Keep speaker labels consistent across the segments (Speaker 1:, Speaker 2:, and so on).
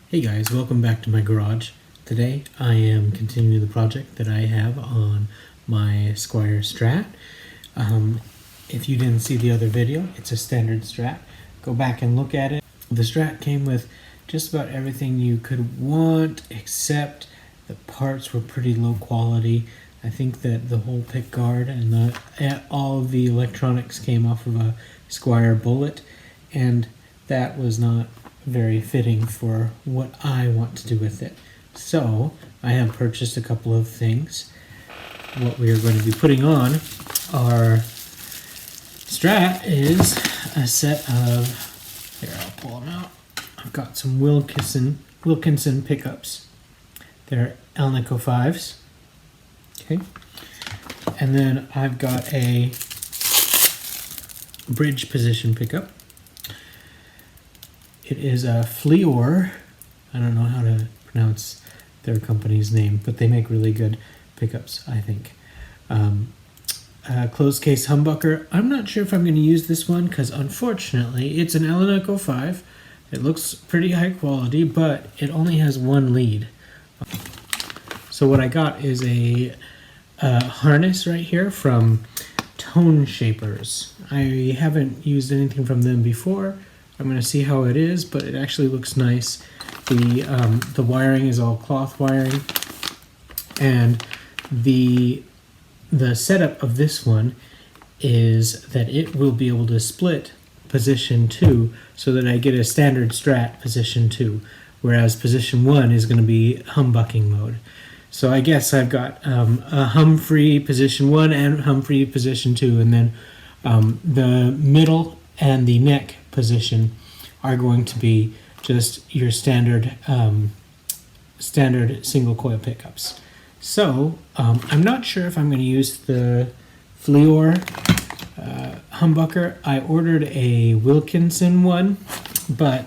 Speaker 1: Hey guys, welcome back to my garage. Today I am continuing the project that I have on my Squier Strat. If you didn't see the other video, it's a Standard Strat. Go back and look at it. The Strat came with just about everything you could want, except the parts were pretty low quality. I think that the whole pickguard and all of the electronics came off of a Squier Bullet, and that was not very fitting for what I want to do with it. So I have purchased a couple of things. What we are going to be putting on our Strat is a set of, here I'll pull them out. I've got some Wilkinson pickups. They're Alnico 5s. Okay. And then I've got a bridge position pickup. It is a Fleor. I don't know how to pronounce their company's name, but they make really good pickups, I think. Closed case humbucker. I'm not sure if I'm going to use this one because unfortunately it's an Alnico 5. It looks pretty high quality, but it only has one lead. So what I got is a harness right here from ToneShapers. I haven't used anything from them before. I'm going to see how it is, but it actually looks nice. The wiring is all cloth wiring, and the setup of this one is that it will be able to split position 2 so that I get a standard Strat position 2, whereas position 1 is going to be humbucking mode. So I guess I've got a hum-free position 1 and hum-free position 2, and then the middle and the neck position are going to be just your standard single coil pickups. So I'm not sure if I'm going to use the Fleor humbucker. I ordered a Wilkinson one, but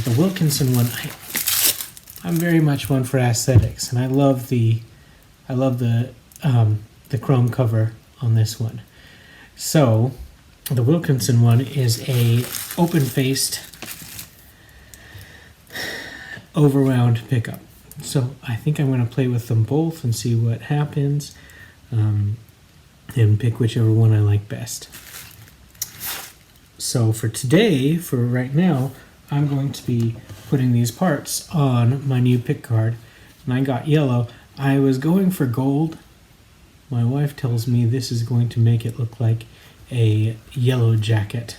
Speaker 1: the Wilkinson one, I'm very much one for aesthetics, and I love the chrome cover on this one. So the Wilkinson one is a open-faced over-wound pickup. So I think I'm going to play with them both and see what happens, and pick whichever one I like best. So for today, for right now, I'm going to be putting these parts on my new pickguard, and I got yellow. I was going for gold. My wife tells me this is going to make it look like a yellow jacket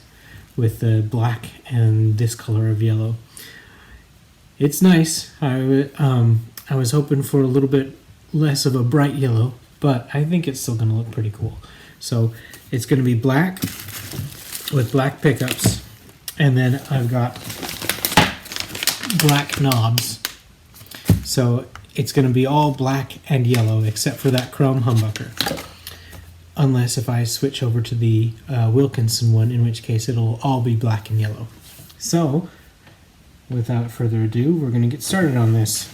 Speaker 1: with the black and this color of yellow. It's nice. I was hoping for a little bit less of a bright yellow, but I think it's still going to look pretty cool. So it's going to be black with black pickups, and then I've got black knobs. So it's going to be all black and yellow except for that chrome humbucker. Unless if I switch over to the Wilkinson one, in which case it'll all be black and yellow. So, without further ado, we're going to get started on this.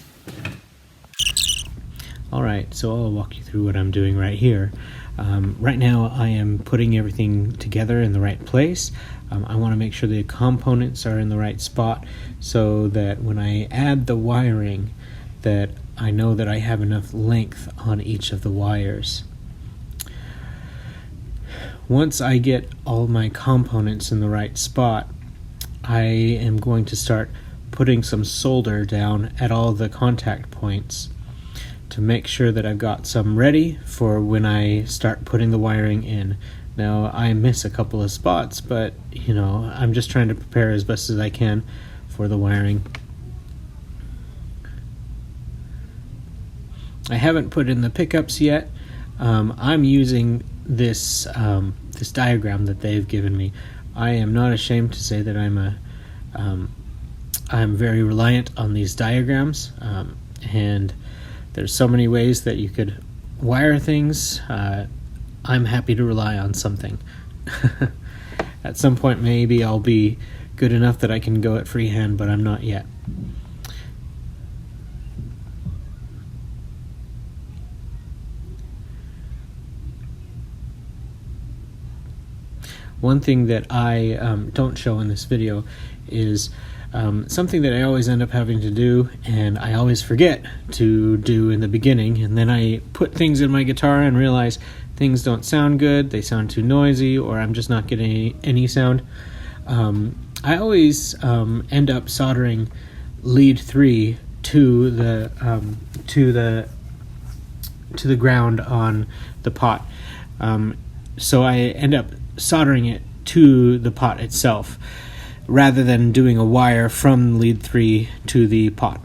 Speaker 1: Alright, so I'll walk you through what I'm doing right here. Right now I am putting everything together in the right place. I want to make sure the components are in the right spot so that when I add the wiring, that I know that I have enough length on each of the wires. Once I get all my components in the right spot, I am going to start putting some solder down at all the contact points to make sure that I've got some ready for when I start putting the wiring in. Now, I miss a couple of spots, but you know, I'm just trying to prepare as best as I can for the wiring. I haven't put in the pickups yet. I'm using this diagram that they've given me. I am not ashamed to say that I'm very reliant on these diagrams, and there's so many ways that you could wire things. I'm happy to rely on something. At some point maybe I'll be good enough that I can go at freehand, but I'm not yet. one thing that I don't show in this video is something that I always end up having to do, and I always forget to do in the beginning, and then I put things in my guitar and realize things don't sound good, they sound too noisy, or I'm just not getting any sound. I always end up soldering lead 3 to the ground on the pot. So I end up soldering it to the pot itself, rather than doing a wire from lead 3 to the pot.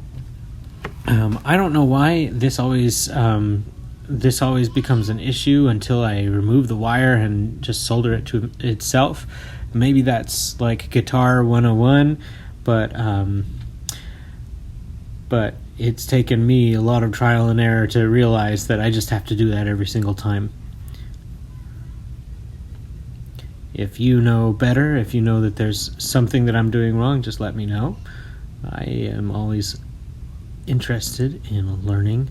Speaker 1: I don't know why this always becomes an issue until I remove the wire and just solder it to itself. Maybe that's like Guitar 101, but it's taken me a lot of trial and error to realize that I just have to do that every single time. If you know better, if you know that there's something that I'm doing wrong, just let me know. I am always interested in learning.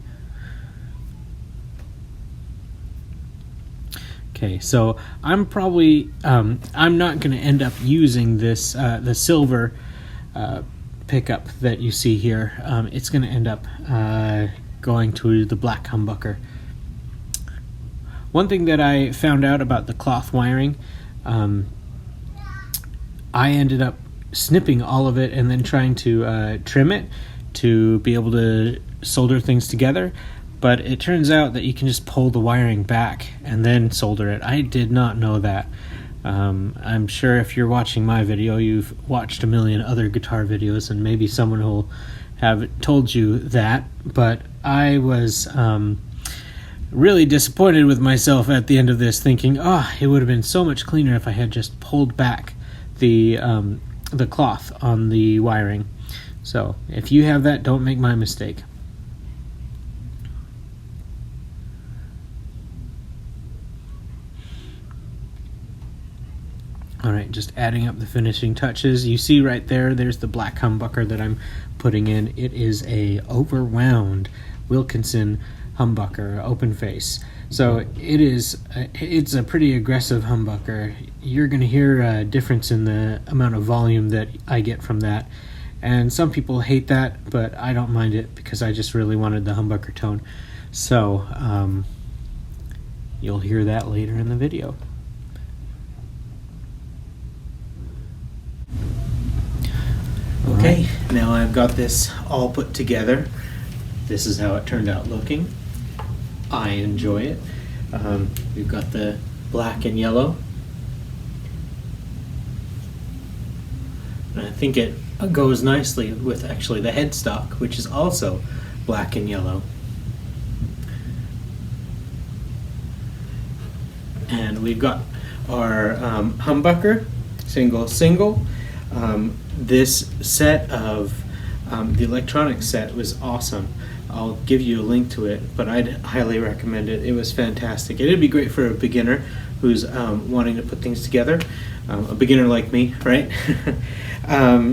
Speaker 1: Okay, so I'm probably I'm not going to end up using this the silver pickup that you see here. It's going to end up going to the black humbucker. One thing that I found out about the cloth wiring, I ended up snipping all of it and then trying to trim it to be able to solder things together. But it turns out that you can just pull the wiring back and then solder it. I did not know that. I'm sure if you're watching my video, you've watched a million other guitar videos, and maybe someone will have told you that. But I was really disappointed with myself at the end of this, thinking, it would have been so much cleaner if I had just pulled back the cloth on the wiring. So if you have that, don't make my mistake. Alright, just adding up the finishing touches. You see right there's the black humbucker that I'm putting in. It is a overwound Wilkinson humbucker, open face. So it's a pretty aggressive humbucker. You're going to hear a difference in the amount of volume that I get from that. And some people hate that, but I don't mind it because I just really wanted the humbucker tone. So you'll hear that later in the video. Okay, now I've got this all put together. This is how it turned out looking. I enjoy it. We've got the black and yellow. And I think it goes nicely with actually the headstock, which is also black and yellow. And we've got our humbucker, single. This set of the electronic set was awesome. I'll give you a link to it, but I'd highly recommend it. It was fantastic. It'd be great for a beginner who's wanting to put things together. A beginner like me, right?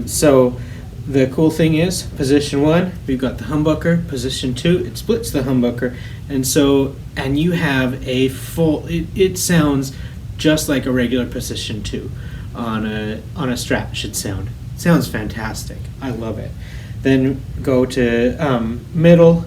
Speaker 1: So the cool thing is, position 1, we've got the humbucker. Position 2, it splits the humbucker, and you have a full. It sounds just like a regular position 2 on a Strat should sound. It sounds fantastic. I love it. Then go to middle.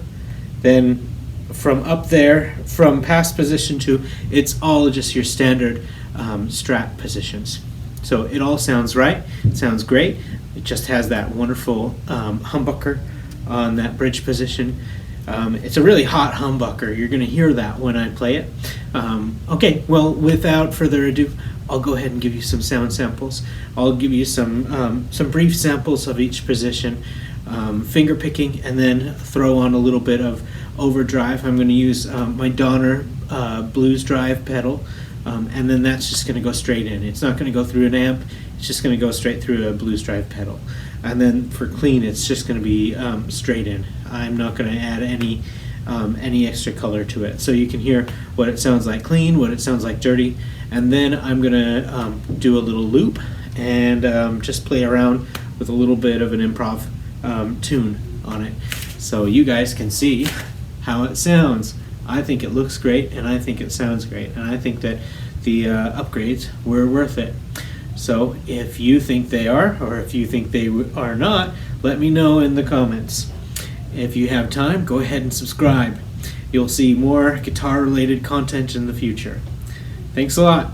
Speaker 1: Then from up there, from past position 2, it's all just your standard Strat positions. So it all sounds right. It sounds great. It just has that wonderful humbucker on that bridge position. It's a really hot humbucker. You're going to hear that when I play it. Okay, well, without further ado, I'll go ahead and give you some sound samples. I'll give you some brief samples of each position, finger picking, and then throw on a little bit of overdrive. I'm going to use my Donner blues drive pedal, and then that's just going to go straight in. It's not going to go through an amp. It's just going to go straight through a blues drive pedal. And then for clean, it's just going to be straight in. I'm not going to add any extra color to it. So you can hear what it sounds like clean, what it sounds like dirty, and then I'm going to do a little loop and just play around with a little bit of an improv tune on it, so you guys can see how it sounds. I think it looks great, and I think it sounds great, and I think that the upgrades were worth it. So if you think they are, or if you think they are not, let me know in the comments. If you have time, go ahead and subscribe. You'll see more guitar-related content in the future. Thanks a lot.